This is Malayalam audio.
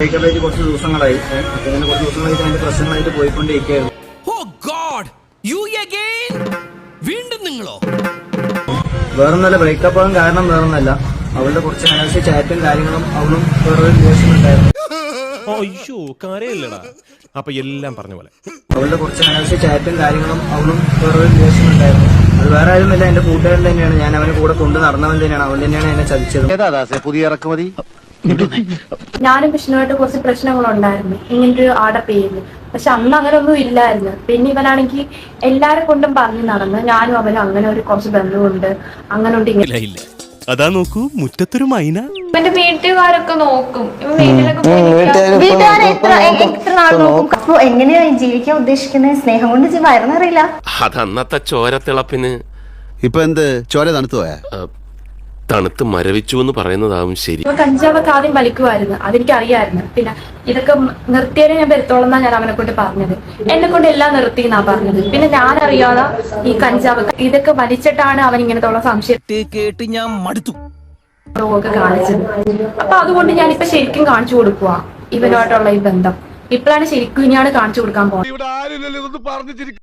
കുറച്ച് ദിവസങ്ങളായി അങ്ങനെ കുറച്ച് ദിവസങ്ങളായിട്ട് അതിന്റെ പ്രശ്നങ്ങളായിട്ട് പോയിക്കൊണ്ടിരിക്കുകയായിരുന്നു. വീണ്ടും നിങ്ങളോ? വേറൊന്നല്ല, ബ്രേക്കപ്പ് ആകാൻ കാരണം വേറൊന്നല്ല, അവളുടെ കുറച്ച് അനാവശ്യ ചാറ്റും കാര്യങ്ങളും അവളും വേറൊരു റിലേഷൻ ഉണ്ടായിരുന്നു. അയ്യോ കാര്യമില്ലടാ. അപ്പൊ എല്ലാം പറഞ്ഞ പോലെ അവളുടെ കുറച്ച് അനാവശ്യ ചാറ്റും കാര്യങ്ങളും അവളും വേറൊരു റിലേഷൻ ഉണ്ടായിരുന്നു. അത് വേറെ ആരുമില്ല, എന്റെ കൂട്ടുകാരൻ തന്നെയാണ്. ഞാൻ അവനെ കൂടെ കൊണ്ട് നടന്നവൻ തന്നെയാണ്. അവൻ തന്നെയാണ് എന്നെ ചതിച്ചത്. പുതിയ ഇറക്കുമതി. ഞാനും വിഷ്ണുവായിട്ട് കുറച്ച് പ്രശ്നങ്ങളുണ്ടായിരുന്നു ഇങ്ങനൊരു ആടെ പേരിൽ. പക്ഷെ അന്ന് അങ്ങനെ ഒന്നും ഇല്ലായിരുന്നു. പിന്നെ ഇവനാണെങ്കിൽ എല്ലാരെ കൊണ്ടും പറഞ്ഞു നടന്ന് ഞാനും അവനും അങ്ങനെ ഒരു കുറച്ച് ബന്ധമുണ്ട്, അങ്ങനെ ഉണ്ട് ഇങ്ങനെ. അതാ നോക്കൂ, മുറ്റത്തൊരു മൈന. ഇവന്റെ വീട്ടുകാരൊക്കെ നോക്കും. ഇവൻ വീട്ടിലൊക്കെ വീട്ടുകാരെ എത്ര നാൾ നോക്കും? അപ്പൊ എങ്ങനെയാ ജീവിക്കാൻ ഉദ്ദേശിക്കുന്നത്? സ്നേഹം കൊണ്ട് വയറിനറിയില്ല. അതന്നത്തെ ചോരത്തിളപ്പിന് ഇപ്പൊ എന്ത് ചോര തണുത്തു പോയാ? തണുത്ത് മരവിച്ചു എന്ന് പറയുന്നതാവും ശരി. ഇവ കഞ്ചാവൊക്കെ ആദ്യം വലിക്കുമായിരുന്നു, അതെനിക്ക് അറിയായിരുന്നു. പിന്നെ ഇതൊക്കെ നിർത്തിയാലേ ഞാൻ വരുത്തോളന്നാ ഞാൻ അവനെ കൊണ്ട് പറഞ്ഞത്. എന്നെ കൊണ്ട് എല്ലാം നിർത്തി എന്നാ പറഞ്ഞത്. പിന്നെ ഞാൻ അറിയാതെ ഈ കഞ്ചാവ് ഇതൊക്കെ വലിച്ചിട്ടാണ് അവൻ ഇങ്ങനത്തുള്ള സംശയം കേട്ട് ഞാൻ മടുത്തു ഒക്കെ കാണിച്ചത്. അപ്പൊ അതുകൊണ്ട് ഞാനിപ്പൊ ശരിക്കും കാണിച്ചു കൊടുക്കുക ഇവനുമായിട്ടുള്ള ഈ ബന്ധം. ഇപ്പോഴാണ് ശരിക്കും ഇനിയാണ് കാണിച്ചു കൊടുക്കാൻ പോകുന്നത്.